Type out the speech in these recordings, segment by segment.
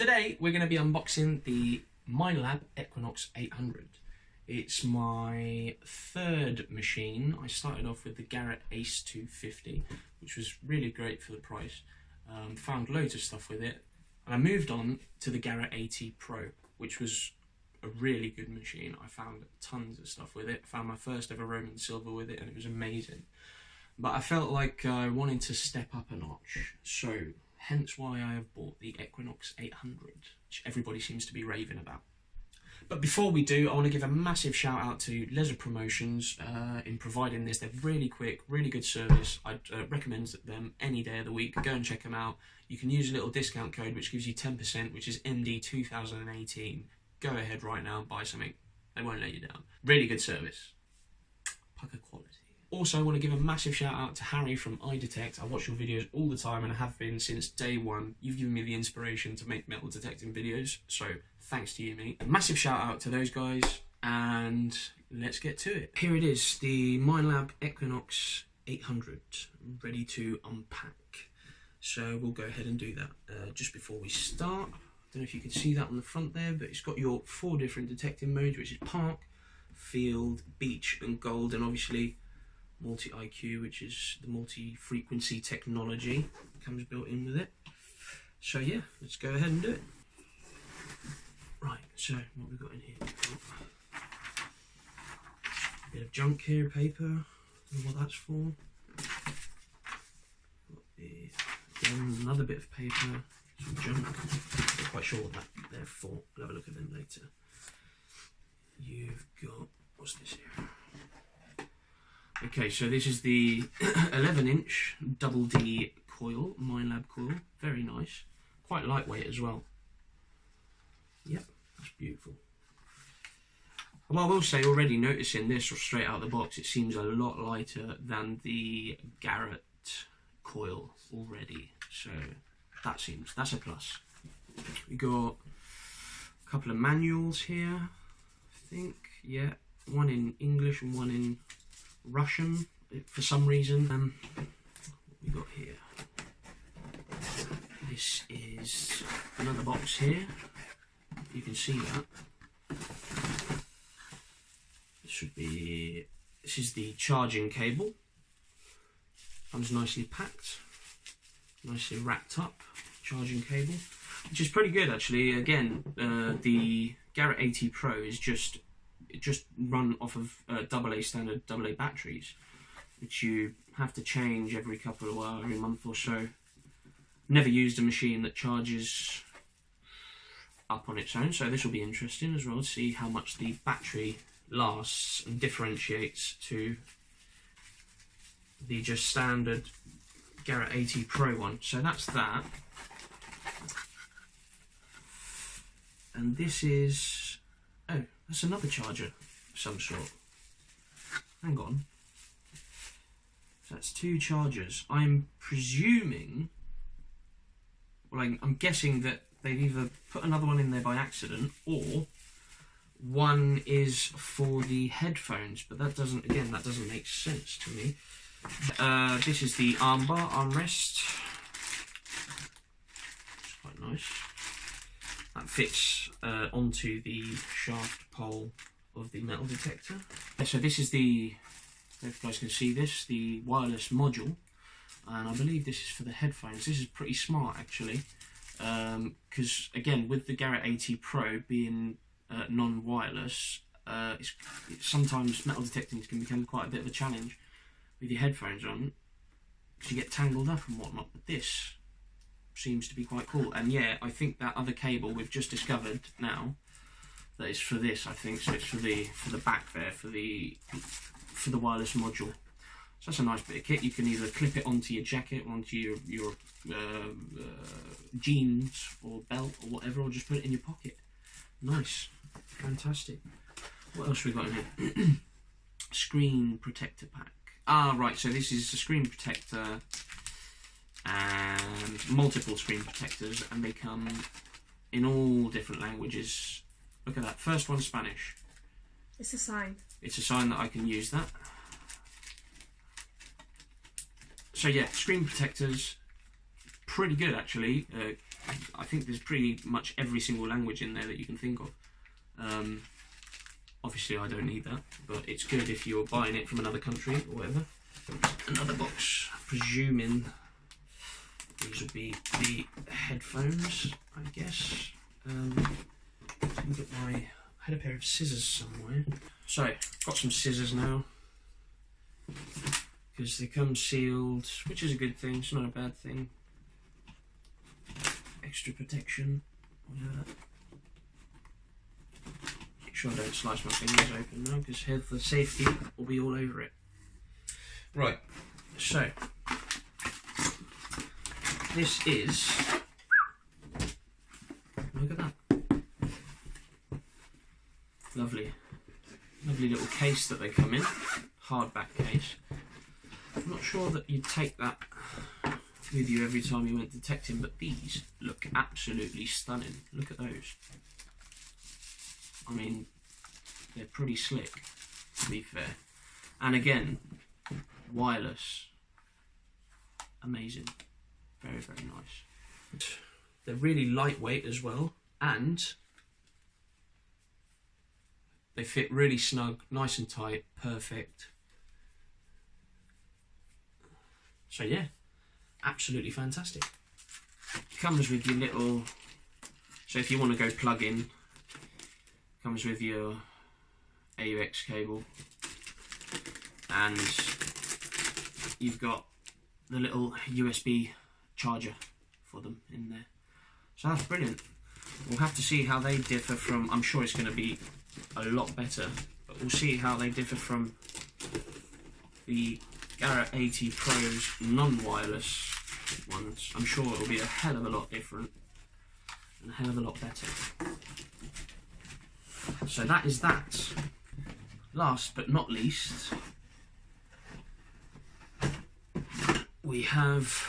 Today we're going to be unboxing the Minelab Equinox 800. It's my third machine. I started off with the Garrett Ace 250, which was really great for the price. Found loads of stuff with it, and I moved on to the Garrett AT Pro, which was a really good machine. I found tons of stuff with it. Found my first ever Roman silver with it, and it was amazing. But I felt like I wanted to step up a notch, so hence why I have bought the Equinox 800, which everybody seems to be raving about. But before we do, I want to give a massive shout out to Leisure Promotions in providing this. They're really quick, really good service. I'd recommend them any day of the week. Go and check them out. You can use a little discount code which gives you 10%, which is MD2018. Go ahead right now and buy something. They won't let you down. Really good service. Pucker quality. Also, I want to give a massive shout out to Harry from iDetect. I watch your videos all the time and I have been since day one. You've given me the inspiration to make metal detecting videos, so thanks to you, mate. A massive shout out to those guys, and let's get to it. Here it is, the Minelab Equinox 800, ready to unpack. So we'll go ahead and do that. Just before we start, I don't know if you can see that on the front there, but it's got your 4 different detecting modes, which is park, field, beach, and gold, and obviously multi-IQ, which is the multi-frequency technology that comes built in with it. So yeah, let's go ahead and do it. Right, so what we've got in here, a bit of junk here, paper, I don't know what that's for. Again, another bit of paper, some junk, not quite sure what they're for, we'll have a look at them later. You've got, what's this here? Okay, so this is the 11-inch double D coil, Minelab coil, very nice, quite lightweight as well. Yep, that's beautiful. Well, I will say, already noticing this straight out of the box, it seems a lot lighter than the Garrett coil already, so that's a plus. We got a couple of manuals here, I think, yeah, one in English and one in Russian for some reason. What we got here, this is another box here, you can see that. This is the charging cable, comes nicely packed, nicely wrapped up, charging cable, which is pretty good actually. Again, the Garrett AT Pro is just run off of AA standard AA batteries, which you have to change every every month or so. Never used a machine that charges up on its own, so this will be interesting as well to see how much the battery lasts and differentiates to the just standard Garrett AT Pro one. So that's that, and this is, oh, that's another charger of some sort. Hang on. So that's 2 chargers. I'm presuming, well, I'm guessing that they've either put another one in there by accident, or one is for the headphones, but that doesn't make sense to me. This is the armrest. It's quite nice. That fits onto the shaft pole of the metal detector. So this is the, if you guys can see this, the wireless module, and I believe this is for the headphones. This is pretty smart actually, because again, with the Garrett AT Pro being non-wireless, sometimes metal detecting can become quite a bit of a challenge with your headphones on, because you get tangled up and whatnot, but this seems to be quite cool. And yeah, I think that other cable we've just discovered now that is for this, I think, so it's for the back there, for the wireless module. So that's a nice bit of kit. You can either clip it onto your jacket, onto your jeans or belt or whatever, or just put it in your pocket. Nice, fantastic. What else have we got in here? Screen protector pack. Ah, right, so this is a screen protector and multiple screen protectors, and they come in all different languages. Look at that, first one Spanish. It's a sign. It's a sign that I can use that. So yeah, screen protectors, pretty good actually. I think there's pretty much every single language in there that you can think of. Obviously I don't need that, but it's good if you're buying it from another country or whatever. Another box, presuming these would be the headphones, I guess. I had a pair of scissors somewhere. So, got some scissors now, because they come sealed, which is a good thing, it's not a bad thing. Extra protection, whatever. Make sure I don't slice my fingers open now, because health and safety will be all over it. Right, so this is, look at that, lovely little case that they come in, hardback case. I'm not sure that you'd take that with you every time you went detecting, but these look absolutely stunning. Look at those. I mean, they're pretty slick, to be fair. And again, wireless, amazing, very nice. They're really lightweight as well, and they fit really snug, nice and tight, perfect. So yeah, absolutely fantastic. Comes with your little, so if you want to go plug in, comes with your AUX cable, and you've got the little USB charger for them in there. So that's brilliant. We'll have to see how they differ from, I'm sure it's going to be a lot better, but we'll see how they differ from the Garrett AT Pro's non-wireless ones. I'm sure it'll be a hell of a lot different and a hell of a lot better. So that is that. Last but not least, we have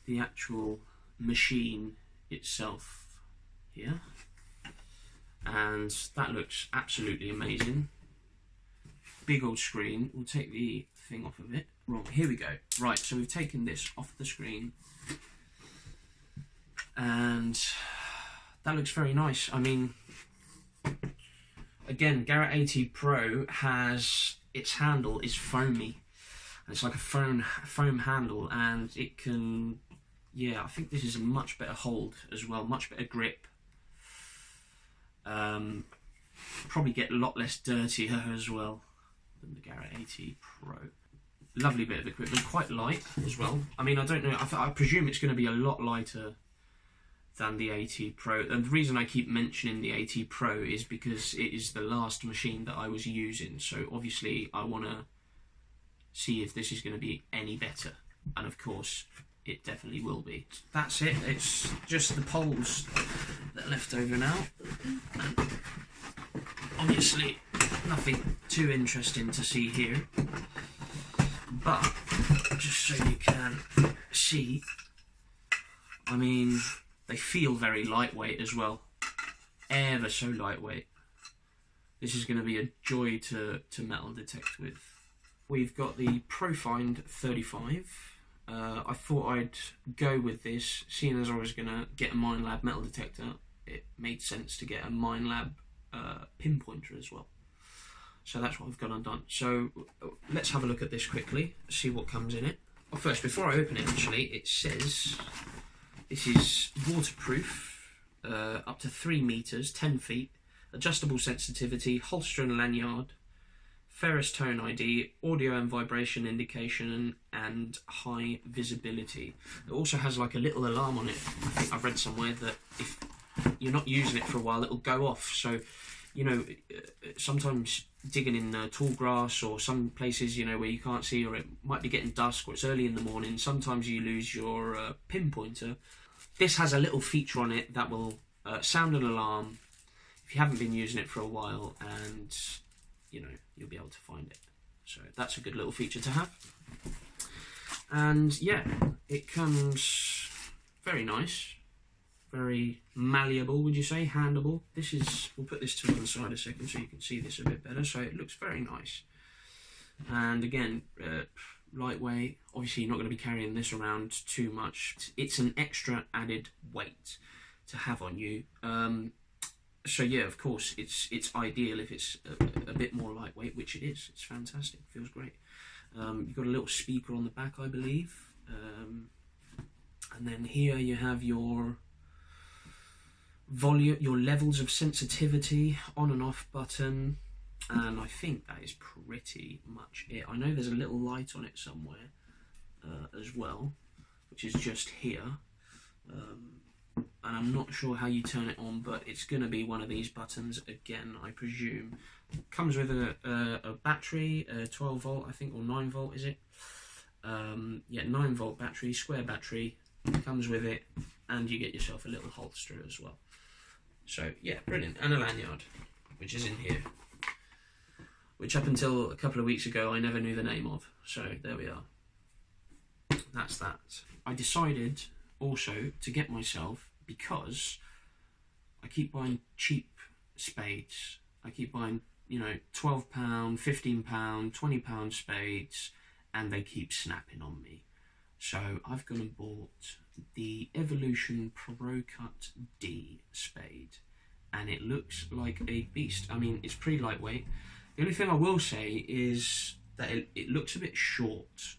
the actual machine itself here, and that looks absolutely amazing. Big old screen. We'll take the thing off of it. Right, here we go. Right, so we've taken this off the screen, and that looks very nice. I mean, again, Garrett AT Pro has, its handle is foamy. It's like a foam handle, and it can, yeah, I think this is a much better hold as well, much better grip. Probably get a lot less dirtier as well than the Garrett AT Pro. Lovely bit of equipment, quite light as well. I mean, I don't know, I presume it's going to be a lot lighter than the AT Pro. And the reason I keep mentioning the AT Pro is because it is the last machine that I was using. So obviously I want to see if this is going to be any better. And of course, it definitely will be. That's it. It's just the poles that are left over now. And obviously, nothing too interesting to see here. But, just so you can see, I mean, they feel very lightweight as well. Ever so lightweight. This is going to be a joy to metal detect with. We've got the Profind 35. I thought I'd go with this, seeing as I was going to get a Minelab metal detector. It made sense to get a Minelab pinpointer as well. So that's what I've gone and done. So let's have a look at this quickly, see what comes in it. Well, first, before I open it, actually, it says this is waterproof, up to 3 meters, 10 feet, adjustable sensitivity, holster and lanyard, ferrous tone ID, audio and vibration indication, and high visibility. It also has like a little alarm on it. I think I've read somewhere that if you're not using it for a while, it'll go off. So, you know, sometimes digging in tall grass or some places, you know, where you can't see, or it might be getting dusk or it's early in the morning, sometimes you lose your pinpointer. This has a little feature on it that will sound an alarm if you haven't been using it for a while, and you know, you'll be able to find it. So that's a good little feature to have. And yeah, it comes very nice, very malleable, would you say, handleable. This is, we'll put this to one side a second so you can see this a bit better. So it looks very nice. And again, lightweight. Obviously, you're not going to be carrying this around too much. It's an extra added weight to have on you. So yeah, of course, it's ideal if it's a bit more lightweight, which it is. It's fantastic. Feels great. You've got a little speaker on the back, I believe. And then here you have your volume, your levels of sensitivity, on and off button, and I think that is pretty much it. I know there's a little light on it somewhere as well, which is just here, and I'm not sure how you turn it on, but it's going to be one of these buttons again, I presume. Comes with a battery, 12 volt I think, or 9 volt is it? Yeah, 9 volt battery, square battery, comes with it, and you get yourself a little holster as well. So yeah, brilliant. And a lanyard, which is in here, which up until a couple of weeks ago I never knew the name of. So there we are. That's that. I decided also to get myself, because I keep buying cheap spades. I keep buying, you know, £12, £15, £20 spades, and they keep snapping on me. So I've gone and bought the Evolution Pro Cut D spade, and it looks like a beast. I mean, it's pretty lightweight. The only thing I will say is that it looks a bit short,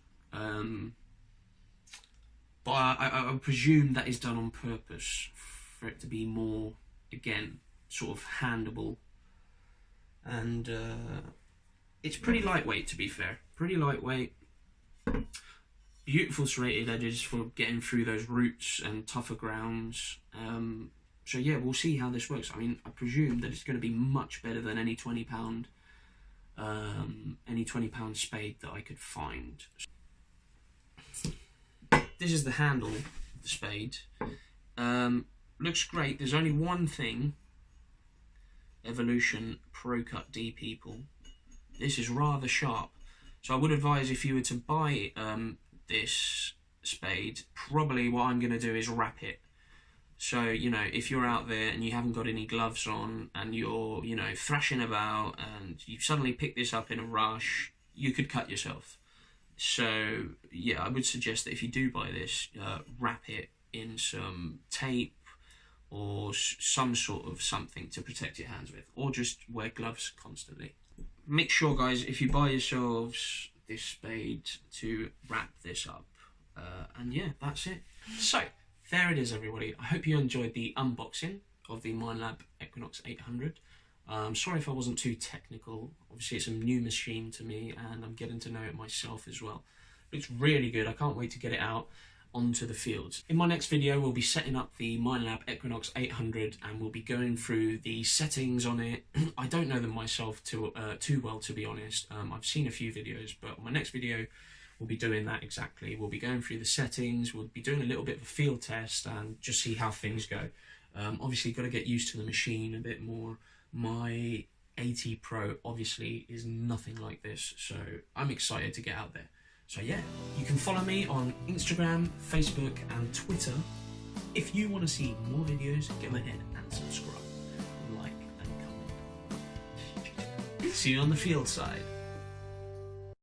but I presume that is done on purpose for it to be more, again, sort of handable. And it's pretty lightweight, to be fair. Pretty lightweight. Beautiful serrated edges for getting through those roots and tougher grounds. So yeah, we'll see how this works. I mean, I presume that it's going to be much better than any £20 spade that I could find. This is the handle of the spade. Looks great. There's only one thing, Evolution Pro Cut D people. This is rather sharp. So I would advise, if you were to buy this spade, probably what I'm going to do is wrap it. So, you know, if you're out there and you haven't got any gloves on and you're, you know, thrashing about and you suddenly pick this up in a rush, you could cut yourself. So, yeah, I would suggest that if you do buy this, wrap it in some tape or some sort of something to protect your hands with, or just wear gloves constantly. Make sure, guys, if you buy yourselves this spade, to wrap this up. And yeah, that's it. So there it is, everybody. I hope you enjoyed the unboxing of the Minelab Equinox 800. Sorry if I wasn't too technical. Obviously it's a new machine to me and I'm getting to know it myself as well. Looks really good. I can't wait to get it out onto the fields. In my next video we'll be setting up the Minelab Equinox 800 and we'll be going through the settings on it. I don't know them myself too well, to be honest. I've seen a few videos, but on my next video we'll be doing that exactly. We'll be going through the settings, we'll be doing a little bit of a field test and just see how things go. Obviously got to get used to the machine a bit more. My AT Pro obviously is nothing like this, so I'm excited to get out there. So yeah, you can follow me on Instagram, Facebook and Twitter. If you want to see more videos, go ahead and subscribe, like and comment. See you on the field side.